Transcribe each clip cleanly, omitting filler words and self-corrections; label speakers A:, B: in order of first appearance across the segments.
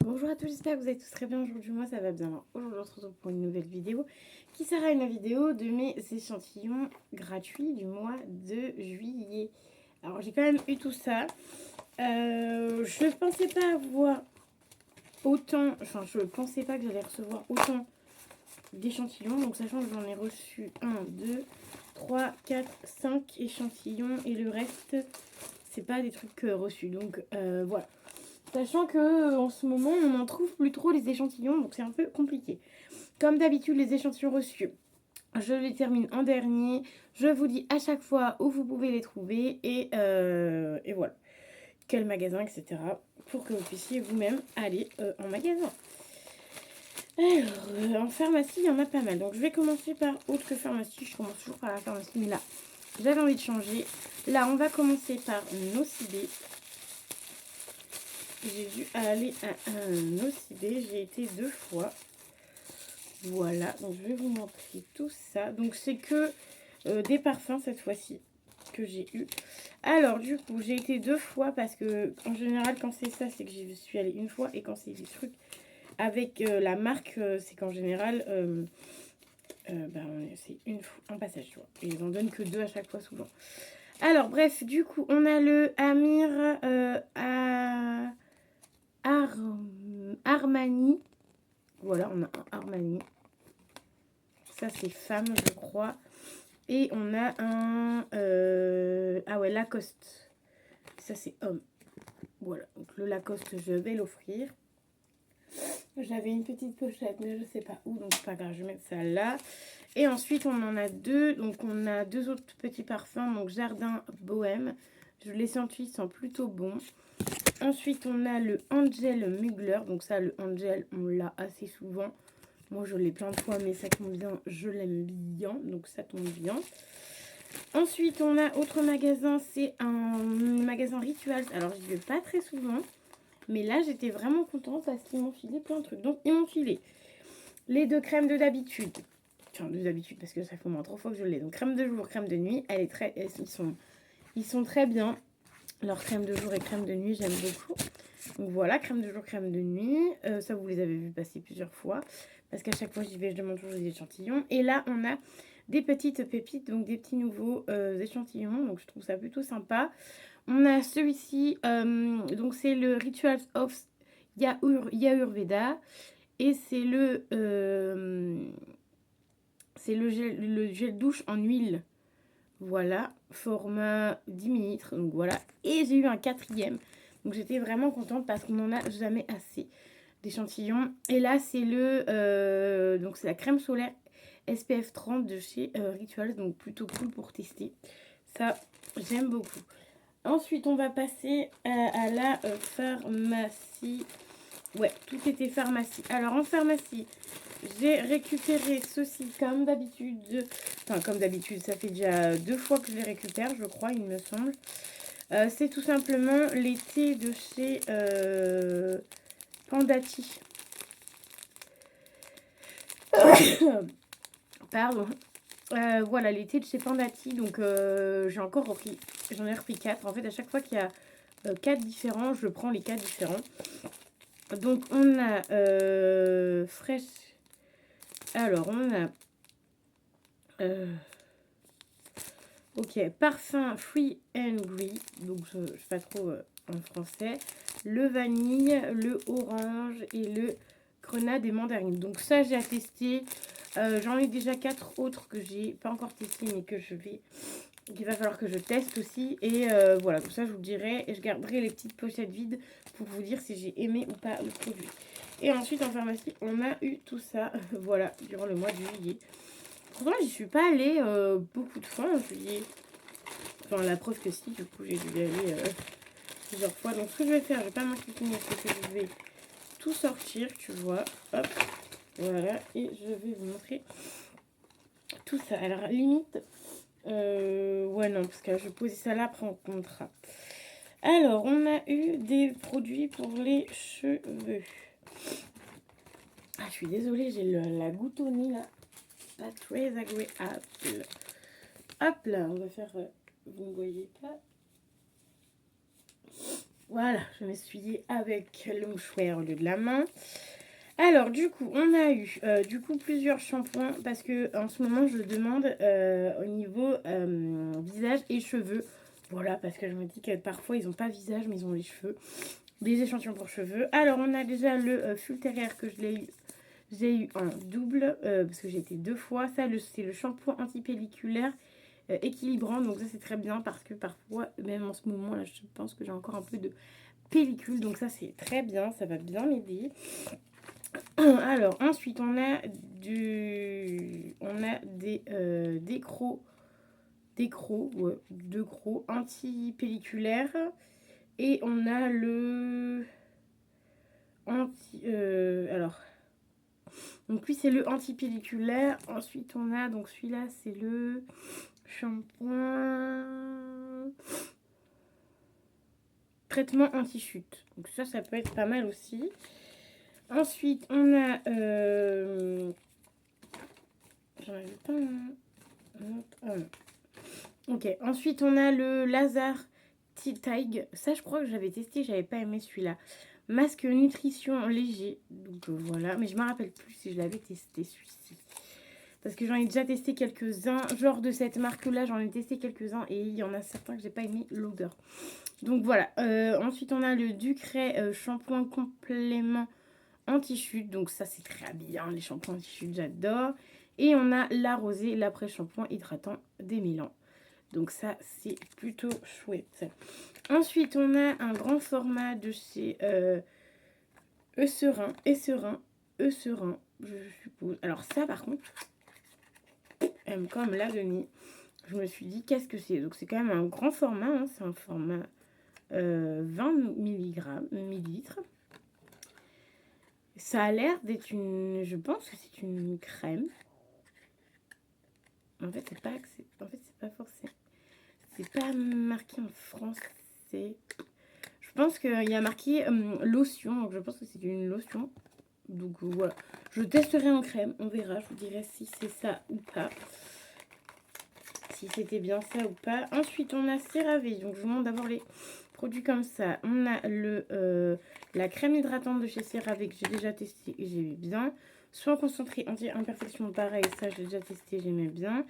A: Bonjour à tous, j'espère que vous allez tous très bien. Aujourd'hui, moi ça va bien. Alors, aujourd'hui, on se retrouve pour une nouvelle vidéo qui sera une vidéo de mes échantillons gratuits du mois de juillet. Alors, j'ai quand même eu tout ça. Je ne pensais pas avoir autant, enfin, je ne pensais pas que j'allais recevoir autant d'échantillons. Donc, sachant que j'en ai reçu 1, 2, 3, 4, 5 échantillons et le reste, c'est pas des trucs reçus. Donc, voilà. Sachant que en ce moment, on n'en trouve plus trop les échantillons, donc c'est un peu compliqué. Comme d'habitude, les échantillons reçus, je les termine en dernier. Je vous dis à chaque fois où vous pouvez les trouver et voilà. Quel magasin, etc. Pour que vous puissiez vous-même aller en magasin. Alors, en pharmacie, il y en a pas mal. Donc, je vais commencer par autre que pharmacie. Je commence toujours par la pharmacie, mais là, j'avais envie de changer. Là, on va commencer par Nocibé. J'ai dû aller à un Nocibé. J'ai été 2 fois. Voilà, donc je vais vous montrer tout ça. Donc c'est que des parfums cette fois-ci que j'ai eu. Alors du coup, j'ai été 2 fois parce que en général quand c'est ça, c'est que j'y suis allée une fois. Et quand c'est des trucs avec la marque, c'est qu'en général, c'est un passage, tu vois. Et ils en donnent que 2 à chaque fois souvent. Alors bref, du coup, on a le Amir Armani. Voilà, on a un Armani. Ça, c'est femme, je crois. Et on a un... ah ouais, Lacoste. Ça, c'est homme. Voilà, donc le Lacoste, je vais l'offrir. J'avais une petite pochette, mais je sais pas où, donc c'est pas grave, je vais mettre ça là. Et ensuite, on en a 2. Donc, on a 2 autres petits parfums. Donc, Jardin Bohème. Je les senti, ils sont plutôt bons. Ensuite, on a le Angel Mugler. Donc, ça, le Angel, on l'a assez souvent. Moi, je l'ai plein de fois, mais ça tombe bien, je l'aime bien. Donc, ça tombe bien. Ensuite, on a autre magasin. C'est un magasin Rituals. Alors, je vais pas très souvent. Mais là, j'étais vraiment contente parce qu'ils m'ont filé plein de trucs. Donc, ils m'ont filé les 2 crèmes de d'habitude. Enfin, de d'habitude, parce que ça fait au moins 3 fois que je l'ai. Donc, crème de jour, crème de nuit. Ils sont très bien. Leur crème de jour et crème de nuit, j'aime beaucoup. Donc voilà, crème de jour, crème de nuit. Ça, vous les avez vu passer plusieurs fois. Parce qu'à chaque fois, j'y vais, je demande toujours des échantillons. Et là, on a des petites pépites, donc des petits nouveaux échantillons. Donc, je trouve ça plutôt sympa. On a celui-ci, donc c'est le Rituals of Yayurveda. Et c'est le gel douche en huile. Voilà, format 10 ml. Donc voilà. Et j'ai eu un 4e. Donc j'étais vraiment contente parce qu'on n'en a jamais assez d'échantillons. Et là, c'est donc c'est la crème solaire SPF 30 de chez Rituals. Donc plutôt cool pour tester. Ça, j'aime beaucoup. Ensuite, on va passer à la pharmacie. Ouais, tout était pharmacie. Alors, en pharmacie, j'ai récupéré ceci comme d'habitude. Enfin, comme d'habitude, ça fait déjà 2 fois que je les récupère, je crois, il me semble. C'est tout simplement les thés de chez Pandati. Pardon. Voilà, les thés de chez Pandati. Donc, j'en ai repris 4. En fait, à chaque fois qu'il y a 4 différents, je prends les 4 différents. Donc, on a fraîche. Alors, on a ok, parfum Free and Green. Donc, je ne sais pas trop en français. Le vanille, le orange et le grenade et mandarine. Donc, ça, j'ai à tester. J'en ai déjà 4 autres que j'ai pas encore testé, mais qu'il va falloir que je teste aussi. Et voilà, comme ça, je vous dirai. Et je garderai les petites pochettes vides pour vous dire si j'ai aimé ou pas le produit. Et ensuite, en pharmacie, on a eu tout ça, voilà, durant le mois de juillet. Pourtant, j'y suis pas allée beaucoup de fois en juillet. Enfin, la preuve que si, du coup, j'ai dû y aller plusieurs fois. Donc, ce que je vais faire, je vais pas m'inquiéter, c'est que je vais tout sortir, tu vois. Hop, voilà. Et je vais vous montrer tout ça. Alors, limite, ouais, non, parce que je posais ça là après en contrat. Alors, on a eu des produits pour les cheveux. Ah, je suis désolée, j'ai la goutte au nez là. Pas très agréable. Hop là, on va faire... vous ne voyez pas. Voilà, je vais m'essuyer avec le mouchoir au lieu de la main. Alors, du coup, on a eu plusieurs shampoings parce que en ce moment, je demande au niveau visage et cheveux. Voilà, parce que je me dis que parfois, ils n'ont pas visage, mais ils ont les cheveux. Des échantillons pour cheveux. Alors, on a déjà le Fulterière que j'ai eu en double parce que j'ai été 2 fois. Ça, c'est le shampoing antipelliculaire équilibrant. Donc, ça, c'est très bien parce que parfois, même en ce moment, là, je pense que j'ai encore un peu de pellicule. Donc, ça, c'est très bien. Ça va bien m'aider. Alors, ensuite, on a des crocs, ouais, 2 crocs anti-pelliculaires. Et on a le alors, donc lui, c'est le anti-pelliculaire. Ensuite, on a, donc celui-là, c'est le shampoing traitement anti-chute. Donc ça peut être pas mal aussi. Ensuite, on a j'en avais pas un autre. Ah non. Ok, ensuite on a le Lazare Tig. Ça, je crois que j'avais testé, j'avais pas aimé celui-là. Masque nutrition léger. Donc voilà, mais je me rappelle plus si je l'avais testé celui-ci. Parce que j'en ai déjà testé quelques-uns. Genre de cette marque-là, j'en ai testé quelques-uns. Et il y en a certains que j'ai pas aimé l'odeur. Donc voilà. Ensuite, on a le Ducray shampoing complément anti-chute. Donc ça, c'est très bien. Les shampoings anti-chute, j'adore. Et on a la rosée, l'après-shampoing hydratant démêlant. Donc ça, c'est plutôt chouette. Ensuite, on a un grand format de chez Eucerin, je suppose. Alors ça, par contre, comme l'a donné, je me suis dit, qu'est-ce que c'est? Donc c'est quand même un grand format, hein, c'est un format 20 millilitres. Ça a l'air d'être je pense que c'est une crème. En fait, c'est pas forcément. C'est pas marqué en français. Je pense qu'il y a marqué lotion, donc je pense que c'est une lotion. Donc voilà, je testerai en crème, on verra, je vous dirai si c'est ça ou pas. Si c'était bien ça ou pas. Ensuite, on a CeraVe, donc je vous demande d'avoir les produits comme ça. On a la crème hydratante de chez CeraVe que j'ai déjà testé et j'ai eu bien. Soin concentré anti-imperfection, pareil, ça j'ai déjà testé, j'aimais bien.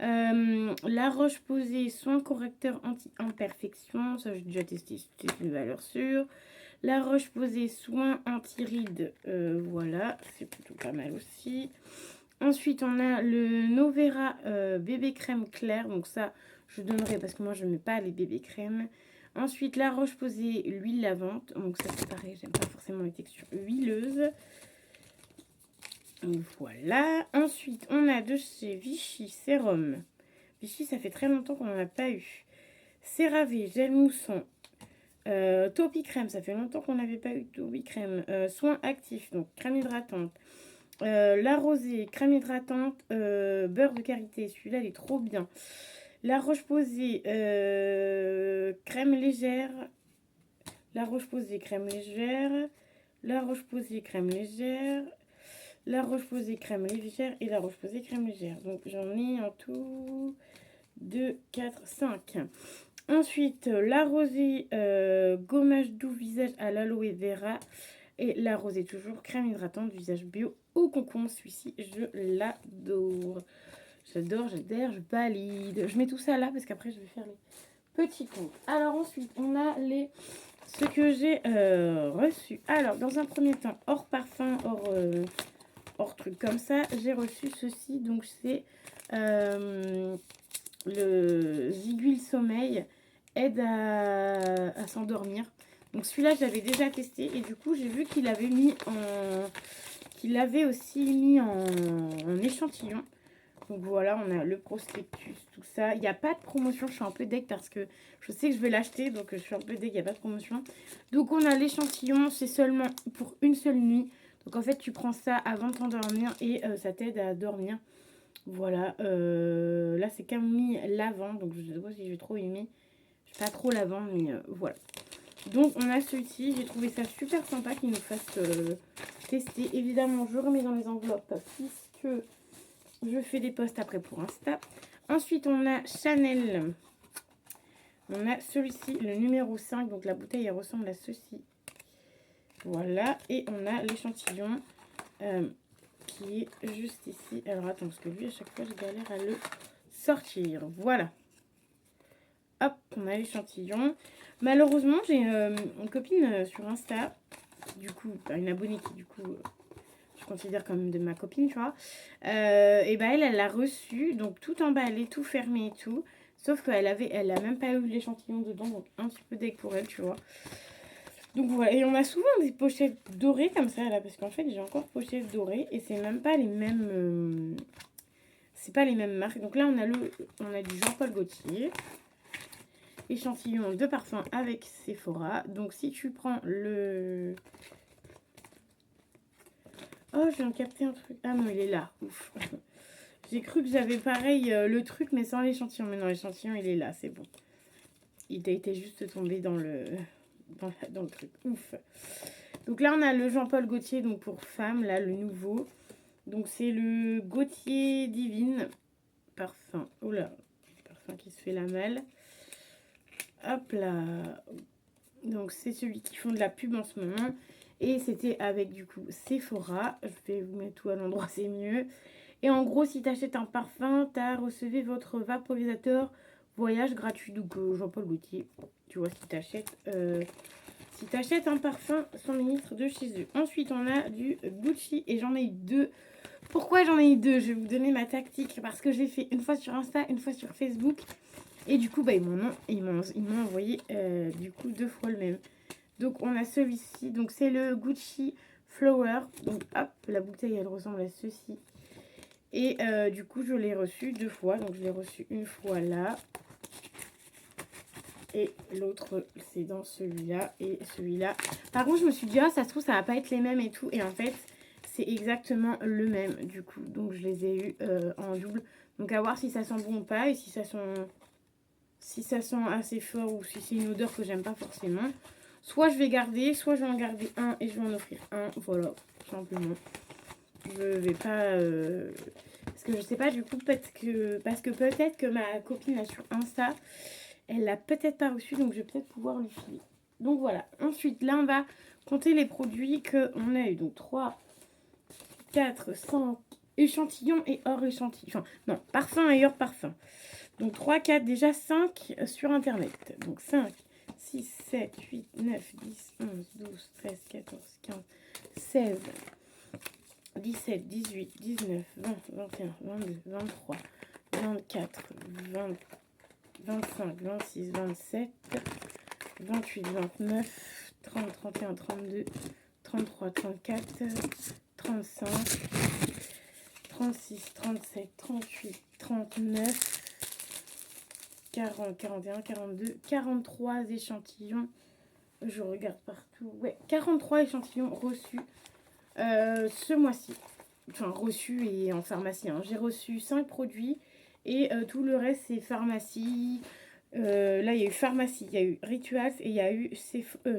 A: La Roche-Posay, soin correcteur anti-imperfection, ça j'ai déjà testé, c'était une valeur sûre. La Roche-Posay, soin anti-rides, voilà, c'est plutôt pas mal aussi. Ensuite, on a le Novera bébé crème claire, donc ça je donnerai parce que moi je ne mets pas les bébés crèmes. Ensuite, la Roche-Posay, l'huile lavande, donc ça c'est pareil, j'aime pas forcément les textures huileuses. Voilà. Ensuite, on a de chez Vichy Sérum. Vichy, ça fait très longtemps qu'on n'en a pas eu. CeraVe, gel moussant. Topi crème, ça fait longtemps qu'on n'avait pas eu Topi crème. Soin actif, donc crème hydratante. La rosée, crème hydratante, beurre de karité. Celui-là, il est trop bien. La Roche-Posay, crème légère. La Roche-Posay, crème légère. La Roche-Posay, crème légère. La Roche-Posay crème légère et la Roche-Posay crème légère. Donc j'en ai en tout 2, 4, 5. Ensuite, la rosée gommage doux visage à l'aloe vera. Et la rosée toujours crème hydratante visage bio au concombre. Celui-ci, je l'adore. J'adore, je valide. Je mets tout ça là parce qu'après je vais faire les petits comptes. Alors ensuite, on a ce que j'ai reçu. Alors, dans un premier temps, hors parfum, hors truc comme ça, j'ai reçu ceci. Donc c'est le Ziguil Sommeil, aide à s'endormir. Donc celui-là, je l'avais déjà testé et du coup, j'ai vu qu'il avait aussi mis en échantillon. Donc voilà, on a le prospectus, tout ça. Il n'y a pas de promotion, je suis un peu deg parce que je sais que je vais l'acheter, donc je suis un peu deg, il n'y a pas de promotion. Donc on a l'échantillon, c'est seulement pour une seule nuit. Donc en fait, tu prends ça avant de t'endormir et ça t'aide à dormir. Voilà, là c'est camomille lavande, donc je ne sais pas si je vais trop aimer. Je suis pas trop lavande, mais voilà. Donc on a celui-ci, j'ai trouvé ça super sympa qu'il nous fasse tester. Évidemment, je remets dans les enveloppes puisque je fais des posts après pour Insta. Ensuite, on a Chanel On a celui-ci, le numéro 5. Donc la bouteille, elle ressemble à ceci. Voilà. Et on a l'échantillon qui est juste ici. Alors attends, parce que lui, à chaque fois, je galère à le sortir. Voilà. Hop, on a l'échantillon. Malheureusement, j'ai une copine sur Insta, du coup, une abonnée qui, du coup, je considère comme de ma copine, tu vois. Et bah, elle l'a reçu, donc tout emballé, tout fermé et tout. Sauf qu'elle a même pas eu l'échantillon dedans, donc un petit peu deg pour elle, tu vois. Donc voilà, et on a souvent des pochettes dorées comme ça, là, parce qu'en fait, j'ai encore pochettes dorées, et c'est même pas les mêmes... c'est pas les mêmes marques. Donc là, on a du Jean-Paul Gaultier. Échantillon de parfum avec Sephora. Donc si tu prends le... Oh, je viens de capter un truc. Ah non, il est là. Ouf. J'ai cru que j'avais pareil le truc, mais sans l'échantillon. Mais non, l'échantillon, il est là, c'est bon. Il a été juste tombé dans le truc. Ouf. Donc là, on a le Jean-Paul Gaultier, donc pour femme, là, le nouveau. Donc c'est le Gaultier Divine parfum. Oh là, parfum qui se fait la malle. Hop là. Donc c'est celui qui font de la pub en ce moment. Et c'était avec du coup Sephora. Je vais vous mettre tout à l'endroit, c'est mieux. Et en gros, si tu achètes un parfum, tu as recevé votre vaporisateur voyage gratuit. Donc Jean-Paul Gaultier, tu vois, si tu achètes un parfum 100 ml de chez eux. Ensuite, on a du Gucci et j'en ai eu 2. Pourquoi j'en ai eu 2? Je vais vous donner ma tactique. Parce que j'ai fait une fois sur Insta, une fois sur Facebook. Et du coup, bah, ils m'ont envoyé du coup 2 fois le même. Donc, on a celui-ci. Donc, c'est le Gucci Flower. Donc, hop, la bouteille, elle ressemble à ceci. Et du coup, je l'ai reçu 2 fois. Donc, je l'ai reçu une fois là. Et l'autre, c'est dans celui-là et celui-là. Par contre, je me suis dit, ah, ça se trouve, ça va pas être les mêmes et tout. Et en fait, c'est exactement le même, du coup. Donc, je les ai eu en double. Donc, à voir si ça sent bon ou pas. Et si ça sent assez fort ou si c'est une odeur que j'aime pas forcément. Soit je vais garder, soit je vais en garder un et je vais en offrir un. Voilà, tout simplement. Je vais pas... parce que je sais pas, du coup, parce que peut-être que ma copine là sur Insta, elle l'a peut-être pas reçu, donc je vais peut-être pouvoir lui filer. Donc voilà. Ensuite, là, on va compter les produits qu'on a eu. Donc 3, 4, 5 échantillons et hors échantillon. Enfin, non, parfum et hors parfum. Donc 3, 4, déjà 5 sur Internet. Donc 5, 6, 7, 8, 9, 10, 11, 12, 13, 14, 15, 16, 17, 18, 19, 20, 21, 22, 23, 24, 20, 25, 26, 27, 28, 29, 30, 31, 32, 33, 34, 35, 36, 37, 38, 39, 40, 41, 42, 43 échantillons. Je regarde partout. Ouais, 43 échantillons reçus ce mois-ci. Enfin, reçus et en pharmacie. Hein. J'ai reçu 5 produits et tout le reste, c'est pharmacie. Là, il y a eu pharmacie, il y a eu Rituals et il y a eu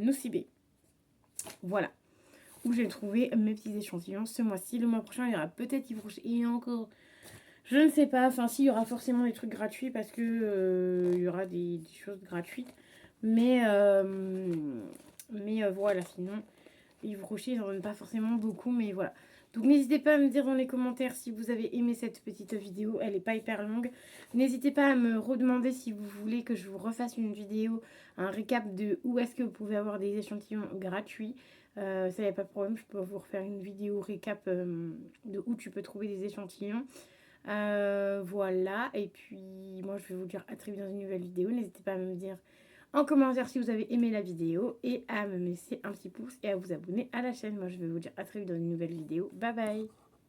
A: Nocibé. Voilà. Où j'ai trouvé mes petits échantillons ce mois-ci. Le mois prochain, il y aura peut-être Yves Rocher et encore... Je ne sais pas, enfin si, il y aura forcément des trucs gratuits parce que il y aura des choses gratuites. Mais voilà, sinon, Yves Rocher, ils n'en donnent pas forcément beaucoup, mais voilà. Donc n'hésitez pas à me dire dans les commentaires si vous avez aimé cette petite vidéo, elle n'est pas hyper longue. N'hésitez pas à me redemander si vous voulez que je vous refasse une vidéo, un récap de où est-ce que vous pouvez avoir des échantillons gratuits. Ça, il n'y a pas de problème, je peux vous refaire une vidéo récap de où tu peux trouver des échantillons. Voilà, et puis moi je vais vous dire à très vite dans une nouvelle vidéo. N'hésitez pas à me dire en commentaire si vous avez aimé la vidéo et à me laisser un petit pouce et à vous abonner à la chaîne. Moi je vais vous dire à très vite dans une nouvelle vidéo. Bye bye.